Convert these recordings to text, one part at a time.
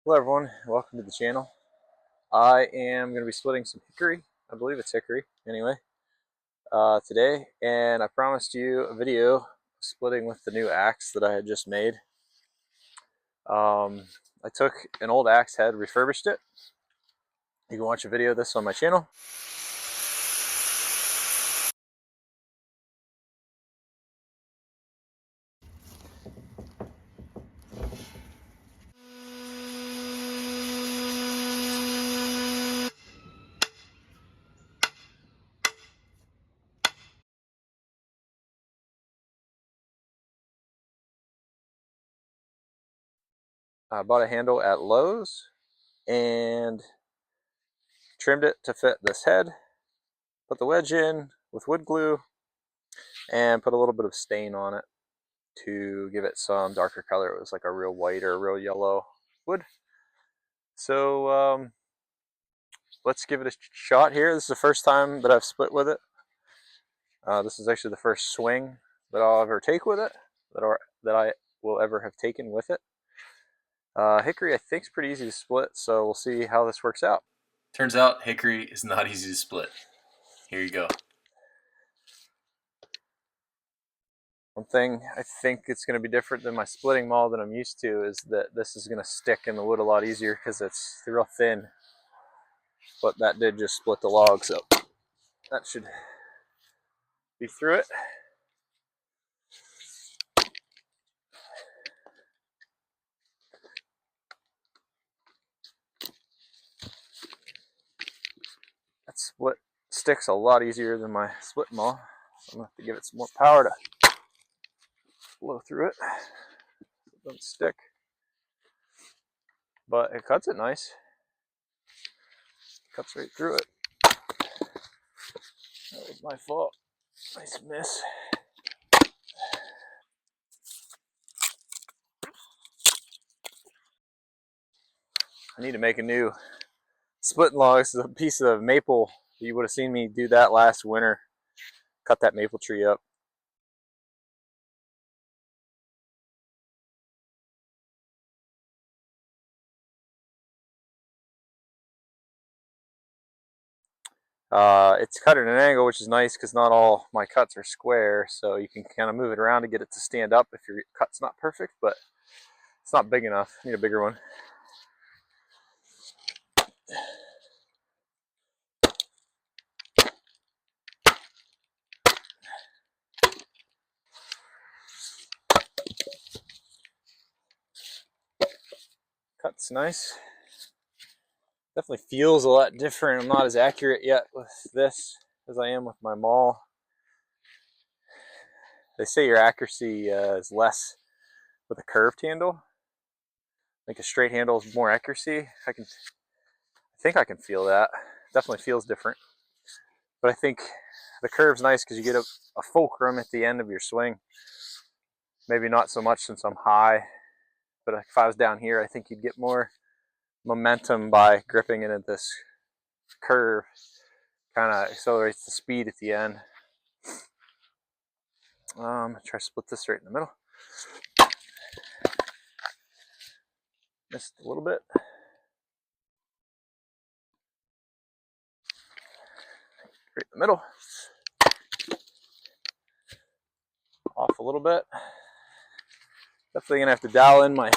Hello everyone, welcome to the channel. I am going to be splitting some hickory, I believe it's hickory anyway, today, and I promised you a video splitting with the new axe that I had just made. I took an old axe head, refurbished it. You can watch a video of this on my channel. I bought a handle at Lowe's and trimmed it to fit this head, put the wedge in with wood glue, and put a little bit of stain on it to give it some darker color. It was like a real white or a real yellow wood. So let's give it a shot here. This is the first time that I've split with it. This is actually the first swing that I'll ever take with it, that I will ever have taken with it. Hickory I think is pretty easy to split, so we'll see how this works out. Turns out hickory is not easy to split. Here you go. One thing I think it's going to be different than my splitting maul that I'm used to is that this is going to stick in the wood a lot easier because it's real thin. But that did just split the log, so that should be through it. That split sticks a lot easier than my split maul. So I'm going to have to give it some more power to blow through it. It doesn't stick. But it cuts it nice. Cuts right through it. That was my fault. Nice miss. I need to make a new splitting log. This is a piece of maple. You would have seen me do that last winter. Cut that maple tree up. It's cut at an angle, which is nice because not all my cuts are square, so you can kind of move it around to get it to stand up if your cut's not perfect, but it's not big enough. I need a bigger one. Cut's nice. Definitely feels a lot different. I'm not as accurate yet with this as I am with my maul. They say your accuracy is less with a curved handle. Like a straight handle is more accuracy. I think I can feel that. Definitely feels different. But I think the curve's nice because you get a fulcrum at the end of your swing. Maybe not so much since I'm high, but if I was down here, I think you'd get more momentum by gripping it at this curve. Kind of accelerates the speed at the end. Try to split this right in the middle. Missed a little bit. Right in the middle. Off a little bit. Definitely gonna have to dial in my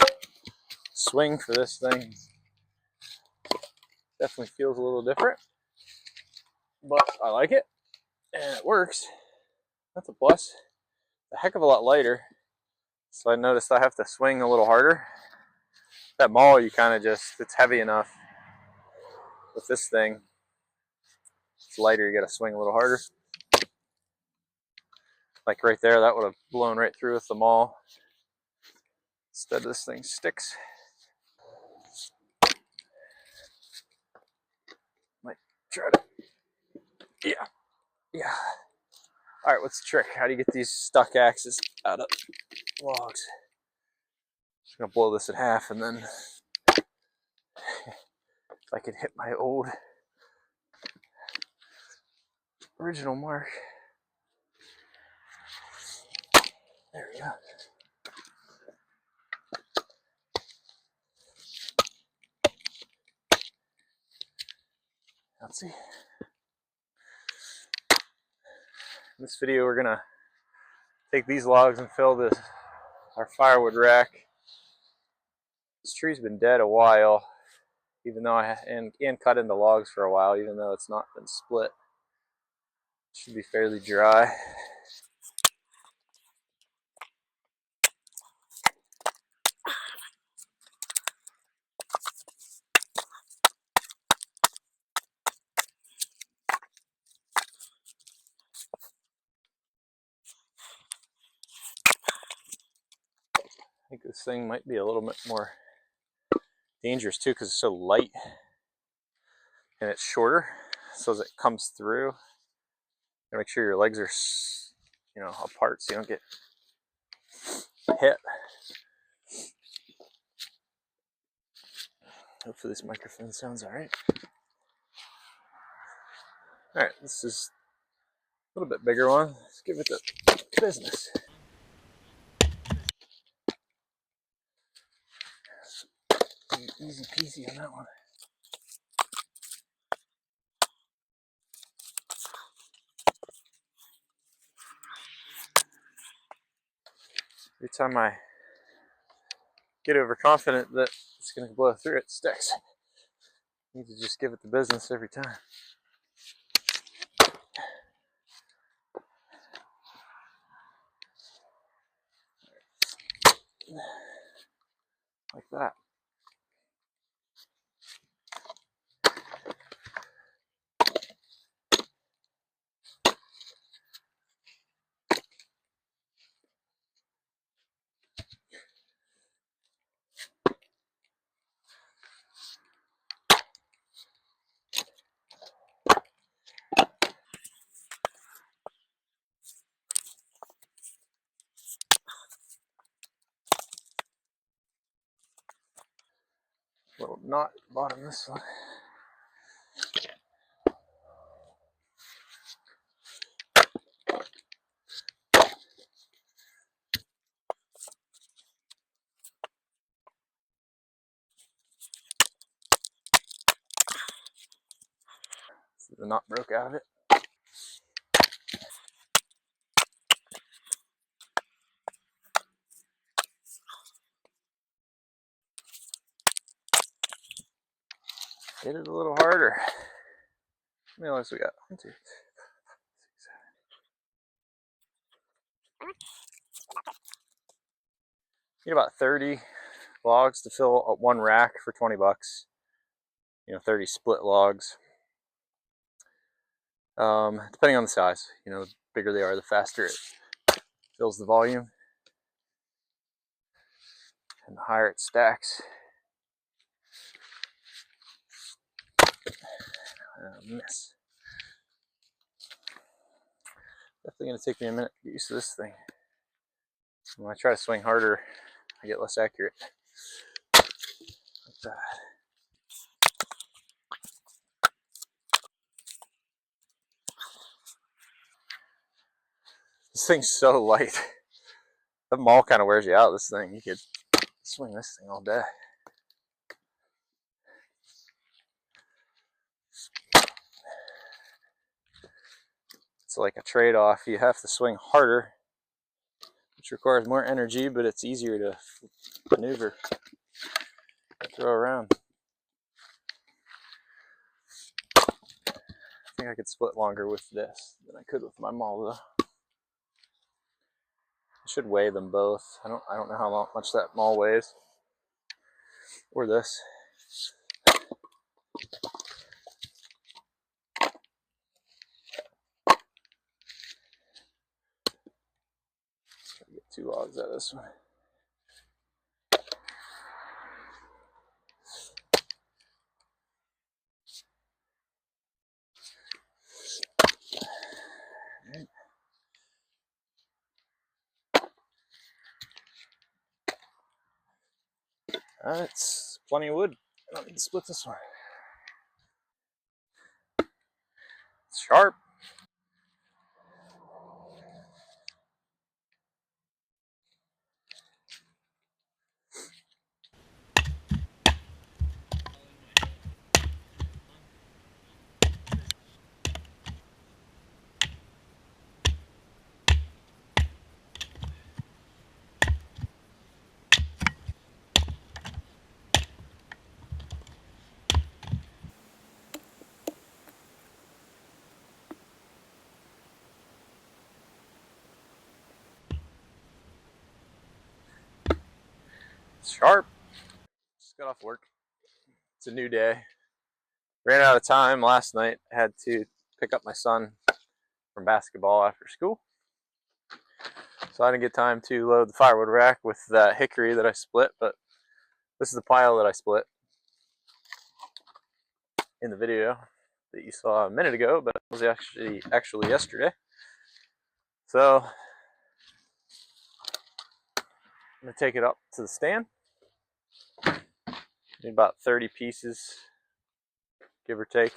swing for this thing. Definitely feels a little different, but I like it and it works. That's a plus. A heck of a lot lighter, so I noticed I have to swing a little harder. That maul, you kind of just, it's heavy enough. With this thing, it's lighter, you gotta swing a little harder. Like right there, that would have blown right through with the maul. Instead, this thing sticks. Might try to, yeah. All right, what's the trick? How do you get these stuck axes out of logs? Just gonna blow this in half, and then if I can hit my old original mark. There we go. Let's see. In this video, we're gonna take these logs and fill our firewood rack. This tree's been dead a while, even though and cut into logs for a while, even though it's not been split. It should be fairly dry. I think this thing might be a little bit more dangerous too because it's so light and it's shorter. So as it comes through, you make sure your legs are, apart so you don't get hit. Hopefully this microphone sounds all right. All right, this is a little bit bigger one. Let's give it the business. Easy peasy on that one. Every time I get overconfident that it's going to blow through, it sticks. You need to just give it the business every time. Like that. Little knot at the bottom of this one. So the knot broke out of it. Hit it a little harder. How many logs we got? 1, 2, 3, 4, 5, 6, 7. Need about 30 logs to fill one rack for 20 bucks. 30 split logs. Depending on the size. The bigger they are, the faster it fills the volume. And the higher it stacks. Miss. Definitely going to take me a minute to get used to this thing. When I try to swing harder, I get less accurate. Like that. This thing's so light. The maul kind of wears you out. This thing, you could swing this thing all day. It's like a trade-off. You have to swing harder, which requires more energy, but it's easier to maneuver, throw around. I think I could split longer with this than I could with my maul, though. I should weigh them both. I don't know how much that maul weighs, or this. Get 2 logs out of this one. It's plenty of wood. I don't need to split this one. It's sharp. Sharp. Just got off work. It's a new day. Ran out of time last night. Had to pick up my son from basketball after school. So I didn't get time to load the firewood rack with that hickory that I split, but this is the pile that I split in the video that you saw a minute ago, but it was actually yesterday. So I'm gonna take it up to the stand. Need about 30 pieces, give or take.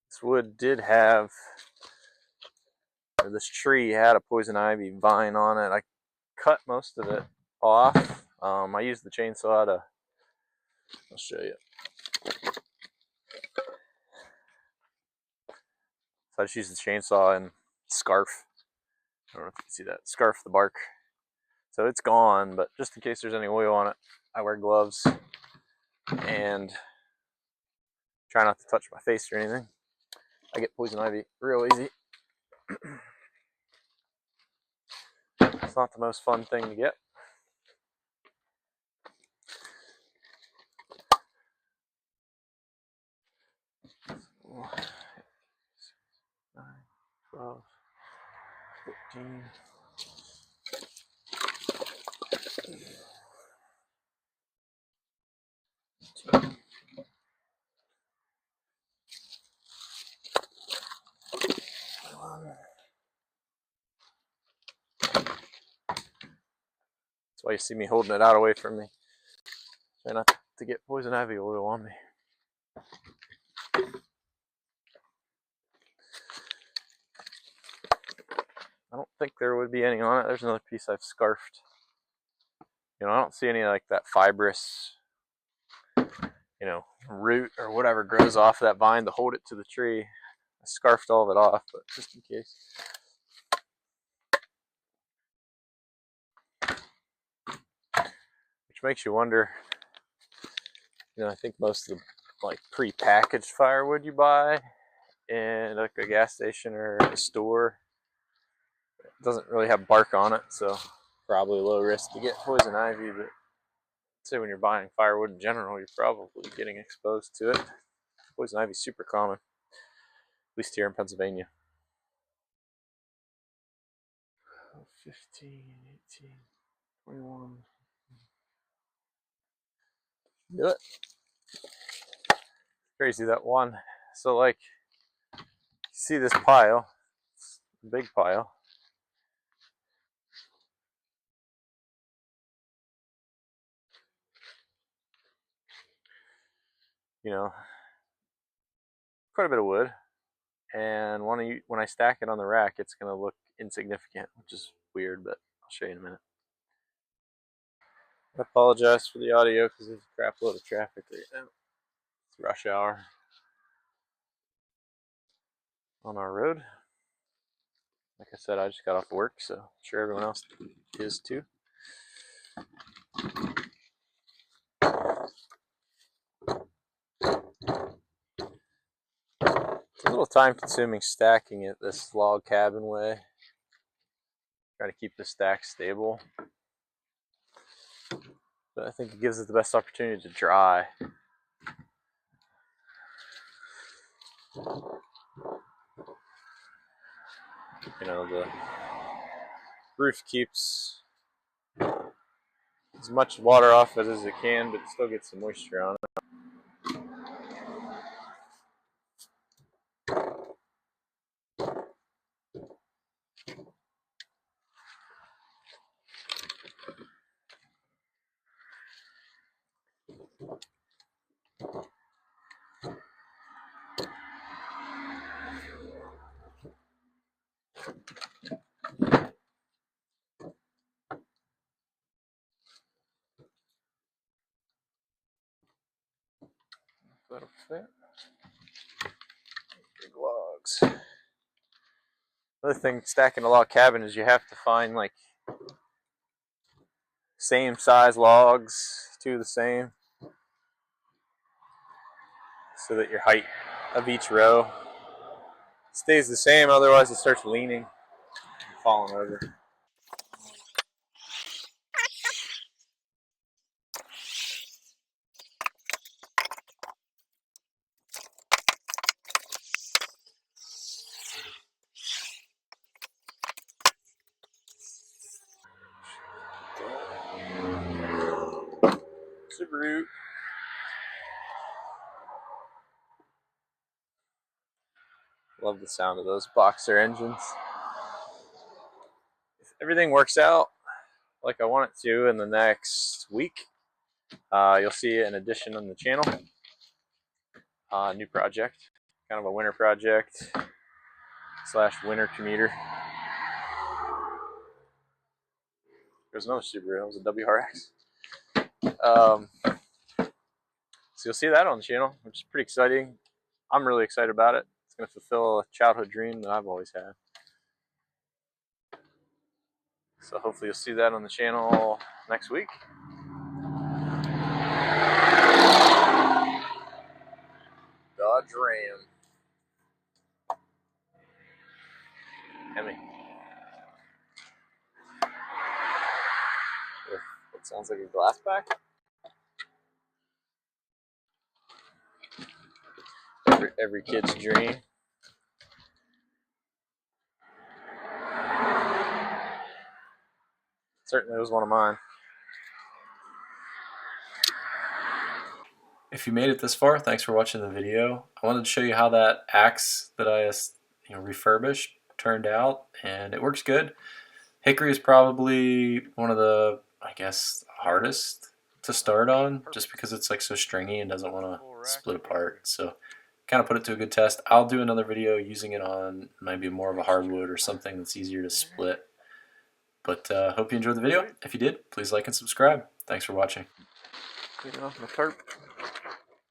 This wood did have, or this tree had a poison ivy vine on it. I cut most of it off. I used the chainsaw to, I'll show you. So I just used the chainsaw and scarf. I don't know if you can see that. Scarf the bark. So it's gone, but just in case there's any oil on it, I wear gloves and try not to touch my face or anything. I get poison ivy real easy. It's not the most fun thing to get. Nine, 12, 15. That's why you see me holding it out away from me. Try not to get poison ivy oil on me. I don't think there would be any on it. There's another piece I've scarfed. I don't see any like that fibrous, root or whatever grows off that vine to hold it to the tree. I scarfed all of it off, but just in case. Which makes you wonder, I think most of the like pre-packaged firewood you buy in like a gas station or a store doesn't really have bark on it, so probably low risk to get poison ivy. But I'd say when you're buying firewood in general, you're probably getting exposed to it. Poison ivy is super common, at least here in Pennsylvania. 15, 18, 21. Do it. Crazy that one. So like, you see this pile, it's a big pile. Quite a bit of wood. And when I stack it on the rack, it's going to look insignificant, which is weird, but I'll show you in a minute. I apologize for the audio because there's a crap load of traffic right now. It's rush hour on our road. Like I said, I just got off work, so I'm sure everyone else is too. It's a little time consuming stacking it this log cabin way. Try to keep the stack stable. But I think it gives it the best opportunity to dry. The roof keeps as much water off it as it can, but it still gets some moisture on it. That'll fit. Big logs. Another thing stacking a log cabin is you have to find like same size logs, two the same, so that your height of each row Stays the same, otherwise it starts leaning and falling over. Subaru. Love the sound of those boxer engines. If everything works out like I want it to in the next week, you'll see an addition on the channel. New project, kind of a winter project slash winter commuter. There's another Subaru. It was a WRX. So you'll see that on the channel, which is pretty exciting. I'm really excited about it. It's going to fulfill a childhood dream that I've always had. So hopefully you'll see that on the channel next week. Dodge Ram. Hemi. With what sounds like a glass back. Every kid's dream. Certainly was one of mine. If you made it this far, thanks for watching the video. I wanted to show you how that axe that I refurbished turned out, and it works good. Hickory is probably one of the, I guess, hardest to start on, just because it's like so stringy and doesn't want to split apart. So kind of put it to a good test. I'll do another video using it on maybe more of a hardwood or something that's easier to split. But hope you enjoyed the video. If you did, please like and subscribe. Thanks for watching. You know, the tarp.